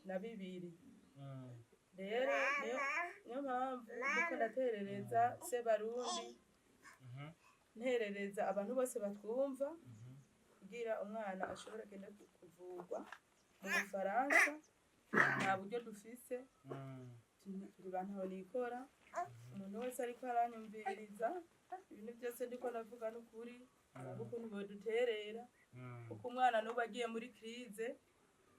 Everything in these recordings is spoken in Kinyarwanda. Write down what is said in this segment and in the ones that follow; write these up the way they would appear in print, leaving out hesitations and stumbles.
na 2. Rero niyo mpamvu ndiko ndaterereza se Barundi nterereza abantu bose batwumva kugira umwana ashobora kugenda kuvugwa mu Bufaransa. Nta buryo dufise turi bantu nikora umuntu wese ariko aranyumviriza ibintu byose ndiko ndavuga n'ukuri kuko niboduterera kuko umwana nuba agiye muri crise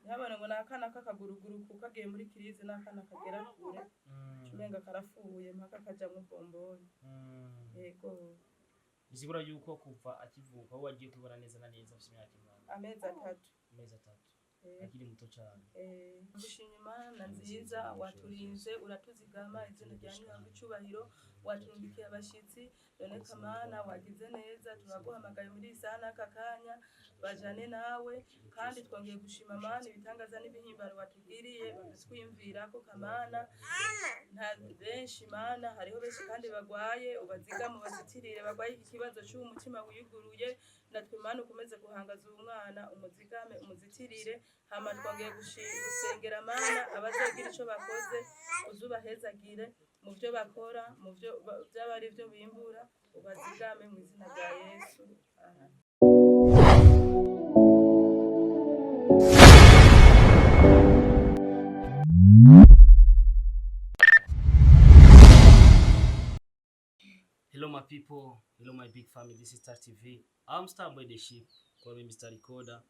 ntabone ngo nakana kakaguruguru kuko agiye muri crise nakana kagera kure cumenga karafuye mpaka kaja mu bomboni. Yego bizibura yuko kuva akivuka aho wagiye kubona neza na neza afite imyaka amezi 3 akiri muto cyane. Dushimye Imana nziza waturinze uratuzigama izina rya Nyirangwa icubahiro waturungikiye abashitsi none Kamana wagize neza turaguhamagaye muri isana kakanya bajane nawe kandi twongeye gushima Mana ibitangaza n'ibihimbaro watugiriye twiyumvira ko Kamana nta benshi Mana hariho benshi kandi bagwaye ubazigama bazitirire bagwaye iki kibazo cy'umutima wiguruye natwe Mana ukomeze guhangaza umwana umuzigame umuzitirire hama twongeye gusengera Mana abazagira ico bakoze uzubahezagire mu byo bakora mu byo byabari byo bimbura ubazigame mu izina rya Yesu. Hello my people, hello my big family, this is Star TV. I'm Starboy the Sheep, call me Mr. Recorder,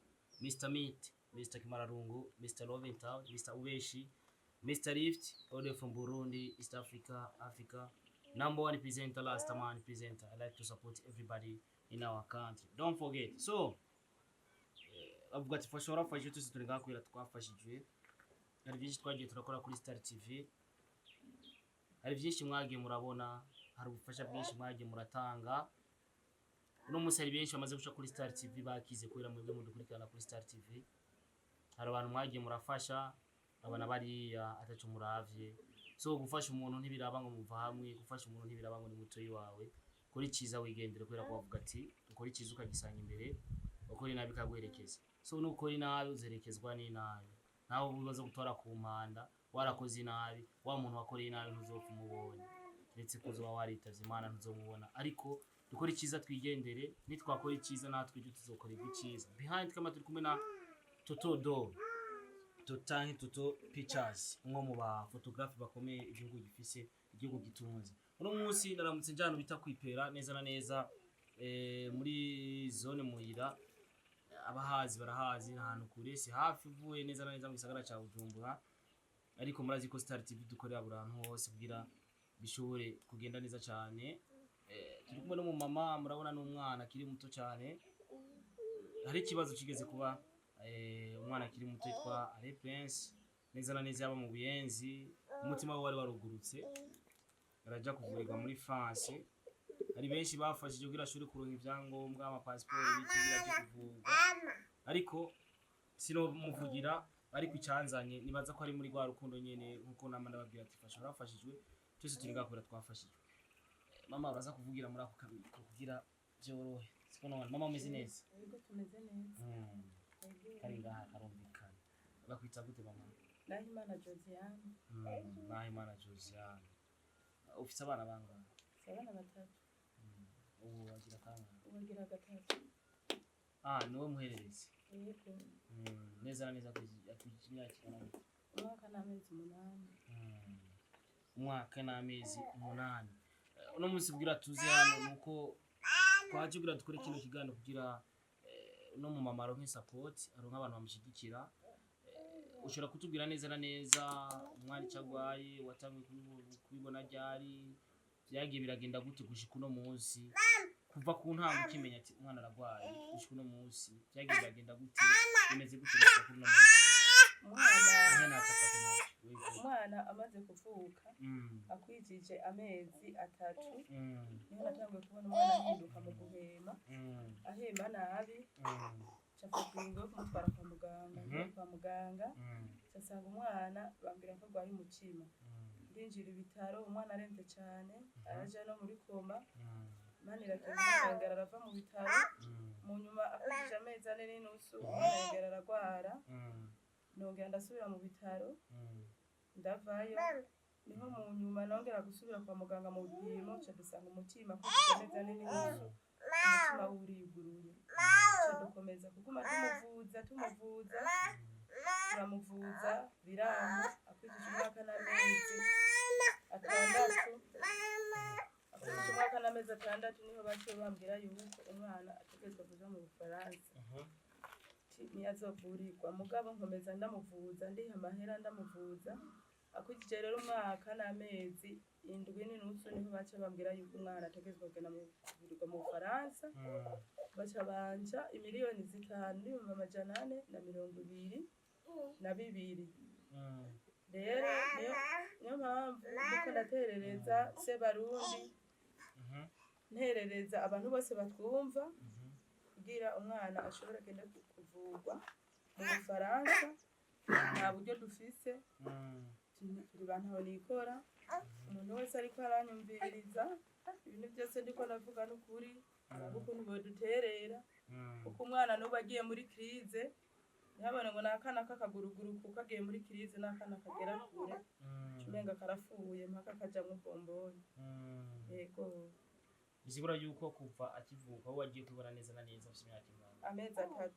Mr. Meat, Mr. Kimararungu, Mr. Loventown, Mr. Uweshi, Mr. Rift, all the way from Burundi, East Africa, Africa. Number 1 presenter, last man presenter. I like to support everybody in our country. Don't forget. So, I've got for sure for you to see turenga kwira twafashijwe. Hari byinshi twagiye turakora kuri Star TV. Hari byinshi mwagiye murabona, hari ubufasha bwinshi mwagiye muratanga. Uno munsi hari benshi bamaze guca kuri Star TV bakize kwira mwebwe mudukurikirana kuri Star TV. Hari abantu mwagiye murafasha, abana bari atacu muravye. So gufasha umuntu ntibiraba ngo muva hamwe, gufasha umuntu ntibiraba ngo ni mutoyi wawe. Kuri ciza wigendere kwera ko bavuga ati ukora ciza ukagisanga imbere, ukora nabi kagwerekeza. So nukora nabi uzerekezwa ni nabi. Naho ubibazo gutora ku mpanda, warakoze nabi, wa muntu wakoreye nabi ntuzopfa mubonye. Ndetse kuzo waritavye Imana ntuzomubona. Ariko dukora ciza twigendere, nitwakora ciza natwe cyo tuzokora iciza. Behind kama turi kumwe na Toto Totangi Toto Pictures umwe mu ba photographe bakomeye igihugu gifise igihugu gitunze. Uno munsi ndaramutse njana bita kwipera neza na neza muri zone muhira abahazi barahazi ahantu kure si hafi vuye neza na neza mu gisagara ca Bujumbura. Ariko murazi ko Star TV dukorera burantu hose kugira bishobore kugenda neza cyane. Turi kumwe no mu mama murabona n'umwana kiri muto cyane. Hari ikibazo kigeze kuba umwana kiri muto yitwa Ale Prince neza na neza yaba mu Buyenzi umutima we wari warugurutse araja kuvurirwa muri France. Hari benshi bafashije kugira ashuri kuronka ivyangombwa ama passport bikigira cyo kuvurwa ariko sino muvugira ariko icanzanye nibaza ko ari muri gwa rukundo nyene nkuko namanda babwira ati fasha urafashijwe twese turinga kura twafashijwe. Mama uraza kuvugira muri ako kabiri kugira byorohe siko none mama umeze neza. Yego tumeze neza. Karinga karumvikana bakwita gute mama? Nahimana Josiane. Nahimana Josiane. Ufite abana bangana? Abana 3. Ubu wagira kanga? Wagira 3. Niwe muhererezi. Yego. Neza na neza kujya imyaka ingana gute? Umwaka n'amezi 8. Umwaka n'amezi 8. Uno munsi bwira tuzi hano nuko twaje kugira dukore kino kiganiro kugira no mu mamaro nk'isupport aronka abantu bamushigikira. Ushobora kutubwira neza na neza umwanya cyagwaye watangiye kubibona ryari byagiye biragenda gute gushika uno munsi kuva ku ntango ukimenya ati umwana aragwaye gushika uno munsi byagiye biragenda gute bimeze gute gushika uno munsi? Umwana amaze kuvuka akwijije amezi 3 niho natangiye kubona umwana ahinduka mu guhema ahema nabi chafatingo kumutwara kwa muganga cyasanga umwana bambira ko rwari umutima ndinjira ibitaro umwana arembe cyane araje no muri koma mani rakengera arava mu bitaro mu nyuma akujije amezi 4 n'inusu umwana yagera aragwara nongera ndasubira mu bitaro ndavayo niho mu nyuma nongera gusubira kwa muganga mu bipimo cyo dusanga umutima ko ukomeza nini n'izo umutima uriguruye cyo dukomeza kuguma tumuvuza turamuvuza biranga akwishije umwaka n'amezi atandatu niho baciye bambwira yuko umwana ategerezwa kuja mu Bufaransa niyazovurirwa mugabo nkomeza ndamuvuza ndiha amahera ndamuvuza akwishije rero umwaka n'amezi 7 niho baciye bambwira yuko umwana ategerezwa kugenda mu kuvurirwa mu Bufaransa baca banja 5,422 rero niyo mpamvu ndiko ndaterereza se Barundi nterereza abantu bose batwumva kugira umwana ashobora kugenda kuvurwa mu Bufaransa nta buryo dufise turi bantu nikora umuntu wese ariko aranyumviriza ibintu byose ndiko navuga n'ukuri ukuntu boduterera kuko umwana nuba agiye muri crise nabone ngo nakana kakaguruguru kuko agiye muri crise nakana kagera kure cumenga karafuye mpaka kaja mu bomboni yego bisigura yuko kuva akivuka aho wagiye kwibona neza na neza afite imyaka ingana amezi 3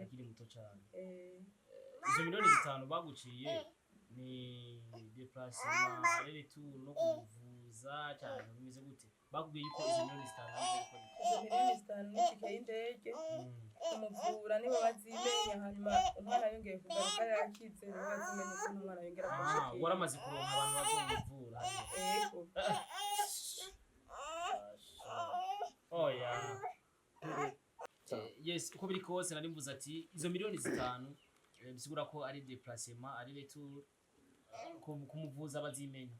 akiri muto cyane izo miliyoni 5 baguciye ni déplacement aller retour no kuvuza cyane bimeze gute bakubwiye yuko izo miliyoni 5 n'itike y'indege kumuvura nibo bazimenya hanyuma umwana yongeye kugaruka yakize nibo bazimenya ko umwana yongera kushikira waramaze kuronka abantu bazomuvura yego oya yes uko biri kose nari mvuze ati izo miliyoni 5 bisigura ko ari déplacement ari retour kumuvuza bazimenya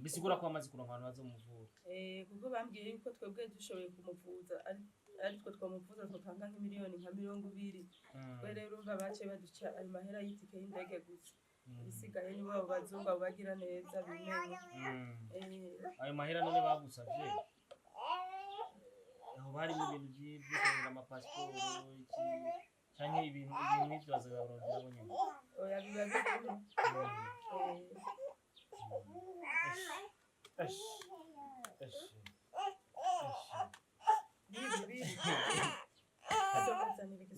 bisigura ko amaze kuronka abantu bazomuvura kuko bambwiye yuko twebwe dushoboye kumuvuza ariko twamuvuza twatanga nk'imiliyoni nka 20 we rero urumva bace baduca ayo mahera y'itike y'indege gusa bisigaye nibo abo bazungu abo bagira neza bimenya ayo mahera none bagusavye aho bari mu bintu by'ibyo amapasiporo iki canke ibintu n'ibyo bazabarondera bo nyene oya biba bikuru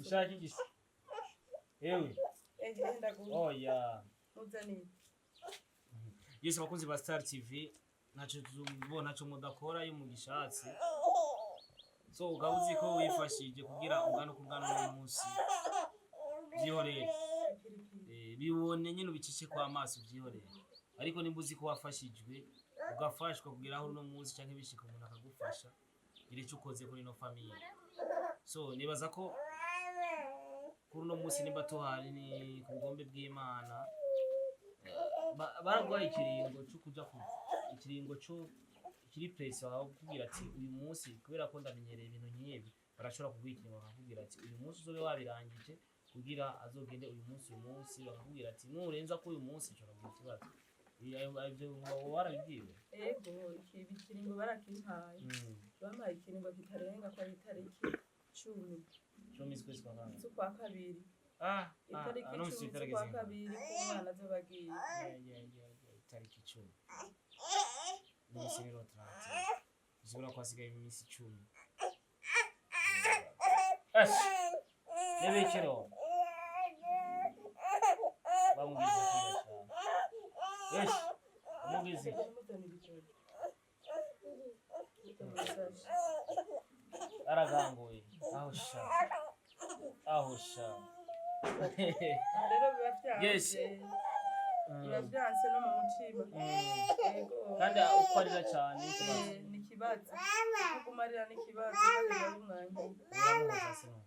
ushaka igisi ewe oya muzani yese bakunzi ba Star TV naco tubona cyo mudakora yo mu gishatsi so ugabuzi ko wifashije kugira ungano kungana n'umunsi byihoreye bibone nyine ubicishe kwa maso byihoreye ariko nimbuzi ko wafashijwe ugafashwa kugira aho no munsi cyangwa bishika umuntu akagufasha iri cyo ukoze kuri no family so nibaza ko kuri no munsi nimba tuhari ni kugombe bw'Imana baragwaye ikiringo cyo kuja ku ikiringo cyo kiri place wawe kugira ati uyu munsi kubera ko ndamenyereye ibintu nkiyebi barashobora kugwikira bakakubwira ati uyu munsi uzobe wabirangije kugira azogende uyu munsi bakakubwira ati nurenza ko uyu munsi cyo mu kibazo ibyo warabibwiwe yego ikiringo barakimpaye bampaye ikiringo kitarenga kwa itariki 10 kwezi kwa kane kwa kabiri itariki 10 kwa kabiri umwana azobagiye itariki 10 Nisero 30 zibura kwasigaye iminsi 10 nebekero bamugize yes bamugize aragangoye aho sha rero biba yes byanse no mu mutima kandi ukwarira cyane ni kibazo kumarira ni kibazo kandi ari umwanya uramuza sino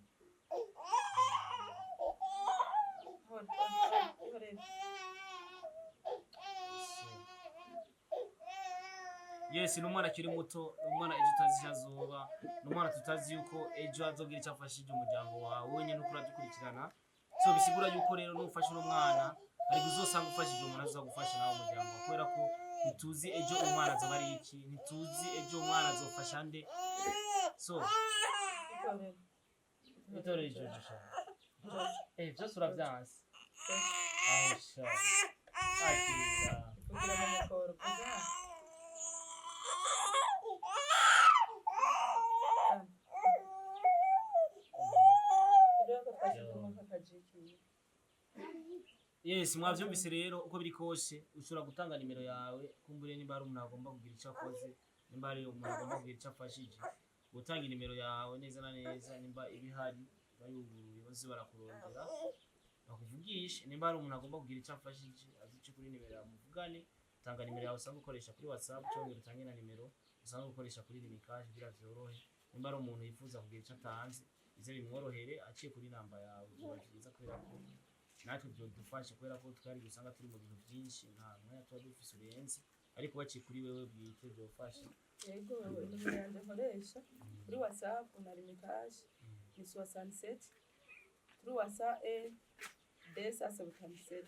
yes n'umwana kiri muto umwana ejo utazihazoba n'umwana tutazi yuko ejo azogira cyafashije umuryango wawe wenyine ukura dukurikirana so bisigura yuko rero n'ufashe n'umwana ari kuzosanga ufashije umuntu azagufasha nawe umuryango kubera ko ntituzi ejo umwana azoba ari iki ntituzi ejo umwana azofasha nde so itorero ijo byose uravyanse aho sha akira kugira mu mukoro kuza yes mwavyumvise rero uko biri kose ushobora gutanga nimero yawe kumbure nimba ari umuntu agomba kugira icyo akoze nimba ari umuntu agomba kugira icyo afashije gutanga nimero yawe neza na neza nimba ibihari bayuguruye bose barakurondera bakuvugisha nimba ari umuntu agomba kugira icyo afashije azice kuri nimero yawe muvugane tanga nimero yawe usanzwe ukoresha kuri WhatsApp cyangwa utange na nimero usanzwe ukoresha kuri Limikaje kugira vyorohe nimba ari umuntu yifuza kugira icyo atanze ize bimworohere aciye kuri namba yawe ubashiriza kubera ko natwe byo dufasha kubera ko twari gusanga turi mu bintu byinshi nta mwanya tuba dufise urenze ariko baciye kuri wewe bwite byofasha yego nimero yanjye nkoresha kuri WhatsApp na Limikaje ni 67 kuri WhatsApp desa 77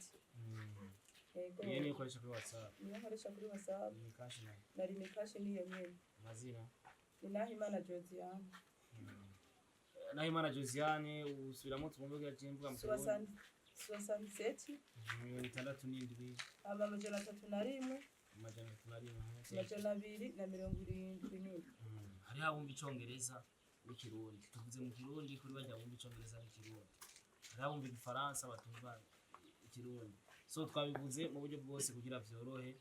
yego iyo ni ukoresha kuri WhatsApp niyo nkoresha kuri WhatsApp Limikaje nayo na Limikaje niyo nyene amazina ni Nahimana Josiane Nahimana Josiane usubiramo twumve ko yacimvuga mu Kirundi 67 67 amajana 31 amajana 31 amajana 271 hari abumva icongereza n'ikirundi tuvuze mu Kirundi kuri bajya bumva icongereza n'ikirundi hari abumva igifaransa batumva ikirundi so twabivuze mu buryo bwose kugira vyorohe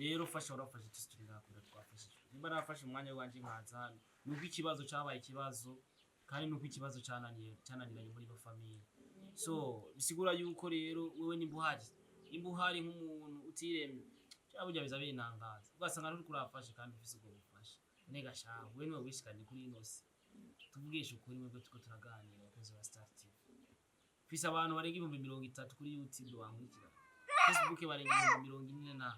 rero fasha urafasha turi nakora twafashije nimba nafashe umwanya wanje nkazana nuko ikibazo cyabaye ikibazo kandi nuko ikibazo cyananiranye muri bo famille so bisigura yuko rero wewe nimbuhari nk'umuntu utiremye cyangwa burya biza binangaza ugasanga uri kurafasha kandi ufise ubwo bufasha nega shaho we niwe wishikanye kuri inose tuvugisha ukuri mwebwe tuko turaganira abakozi ba Star TV fise abantu barenga 30 kuri YouTube bankurikira Facebook barenga 40 na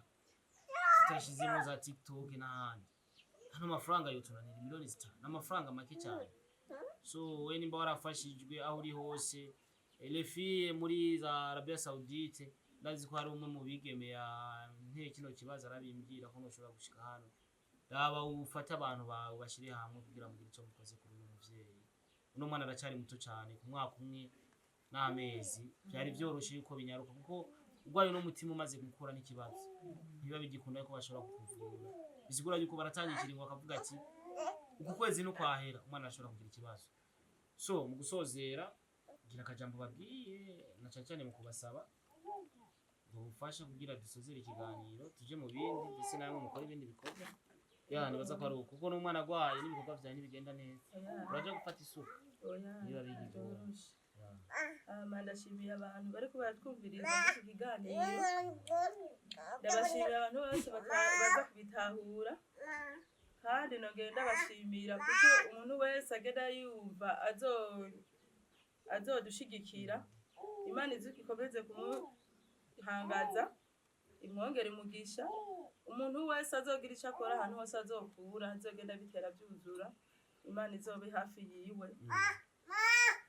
tutashizemo za TikTok n'ahandi hano amafaranga yotunanira miliyoni 6 n'amafaranga make cyane so we nimba warafashijwe aho uri hose les filles muri za Arabia Saoudite ndazi ko hari umwe mu bigeme ya kino kibazo arabimbwira ko noshobora gushika hano daba ufata abantu bawe bashire hamwe kugira ngo icyo mukoze kuri uno muvyeyi uno mwana aracari muto cyane ku mwaka umwe n'amezi byari byoroshe yuko binyaruka kuko ugwaye no mutima umaze gukura n'ikibazo biba bigikunda ko bashobora kukuvura bisigura yuko baratangikira ngo akavuga ati uku kwezi no kwahera umwana ashobora kugira ikibazo so mu gusozera gira akajambo babwiye na cyane mu kubasaba ubufasha kugira dusozere ikiganiro tuje mu bindi ndetse namwe mukora ibindi bikorwa nibaza ko ari uko kuko n'umwana agwaye n'ibikorwa byawe ntibigenda neza uraje gufata isuka niba bigoroshe ndashimiye abantu bari kubatwumviriza iki kiganiro ndabashimira abantu bose baza kubitahura kandi nogenda bashimira kuko umuntu wese agenda yumva azodushigikira Imana izukikomeze kumuhangaza imwongere umugisha umuntu wese azogira icyo akora ahantu hose azokura azogenda bitera byuzura Imana izobe hafi yiwe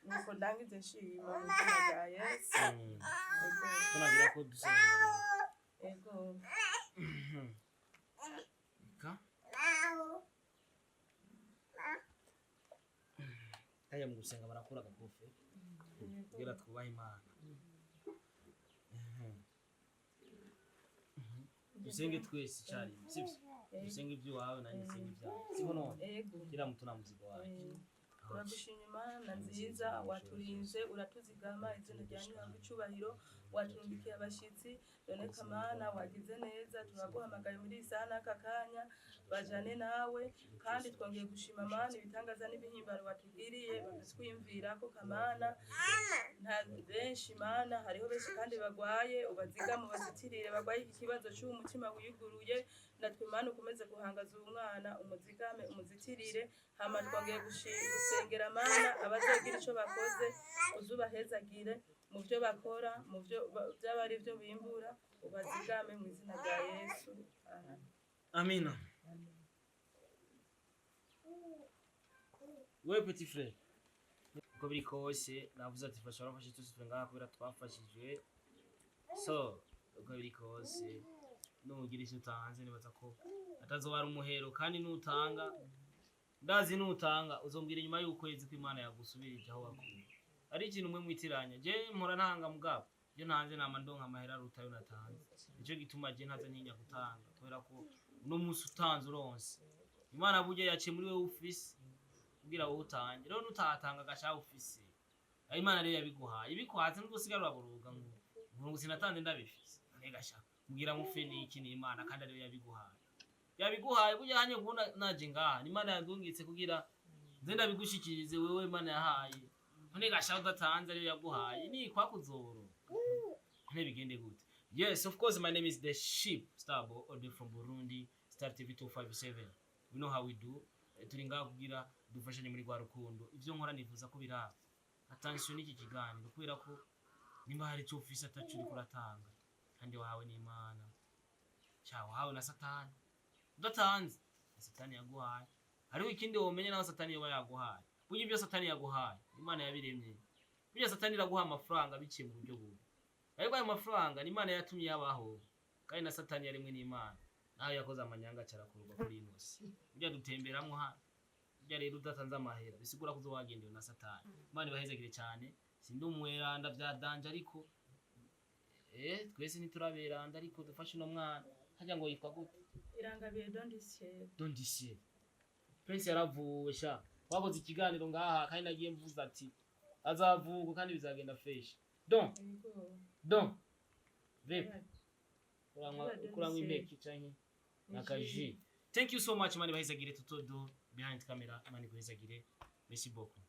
nuko ndangize nshima mu izina rya Yesu tunagira ko dusenga ego aya mu gusenga barakura agakofe kugira twubahe Imana dusenge twese cyari sibyo dusenge iby'iwawe nanjye nsenge ibyawe siko none kira mutuna muzigo wawe turagushima Imana nziza waturinze uratuzigama izina rya Nyirangwa icubahiro watundikiye abashitsi none kamana wagize neza turaguhamagaye muri isana aka kanya bajane nawe kandi twongeye gushima Imana ibitangaza n'ibihimbaro watugiriye batwimvira ko kamana nta benshi Imana hariho benshi kandi bagwaye ubazigama bazitirire bagwaye iki kibazo cy'umutima wiyuguruye natwe Imana ukomeze guhangaza umwana umuzigame umuzitirire hama twongeye gusengera Imana abazogira ico bakoze uzubahezagire mu byo bakora mu byo byabari byo bimbura ubazigame mu izina rya Yesu amina we petit frère uko biri kose navuze ati fasha warafashe tuzi turi ngaha kubera twafashijwe so uko biri kose nugira icyo utanze nibaza ko atazobara umuhero kandi nutanga ndazi nutanga uzombwira inyuma y'ukwezi ko Imana yagusubirije aho wakuye ari ikintu umwe mwitiranya je mpora ntanga mugabo iyo ntanze nama ndonka amahera aruta yo natanze nico gituma je ntaza ntinya gutanga kubera ko uno munsi utanze uronse Imana burya yaciye muri wewe ufise kugira wowe utange rero nutatanga gasha ufise Imana rero yabiguhaye ibikwaze n'ugusigara baburuga ngo sinatanze ndabifise negasha mugira mufe niki ni Imana kandi rero yabiguhaye burya hanye kubona naje ngaha Imana yandungitse kugira nze ndabigushikirize wewe Imana yahaye none gasha udatanze rero yaguhaye ni kwakuzoro none bigende gute. Yes, of course, my name is The Sheep Starboy audio from Burundi Star TV 257. We know how we do. Turinga kugira dufashanye muri gwa rukundo ivyo nkora nifuza ko biraba attention n'iki kiganiro kubera ko nimba hari cyo ufise atacuri kuratanga kandi wahawe n'Imana cyawe hawe na Satani udatanze Satani yaguhaye ariko ikindi womenye naho Satani yoba yaguhaye burya ibyo Satani yaguhaye Imana yabiremye burya Satani iraguha amafaranga biciye mu buryo bubi ariko ayo mafaranga n'Imana yatumye yabaho kandi na Satani yarimwe n'Imana naho yakoze amanyanga cyarakurwa kuri inosi burya dutemberamwo hano burya rero udatanze amahera bisigura ko uzowagendewe na Satani Imana ibahezagire cyane sindi umweranda vyadanje ariko twese ntituraberanda ariko dufashe no mwana hajya ngo yitwa gute Irangabiye Dondisier Prince yaravuwe sha wakoze ikiganiro ngaha kandi nagiye mvuza ati azavuga kandi bizagenda fresh donc vepe kurangwa impeki canke nakaji. Thank you so much mani bahezagire tutodo behind camera mani bahezagire merci beaucoup.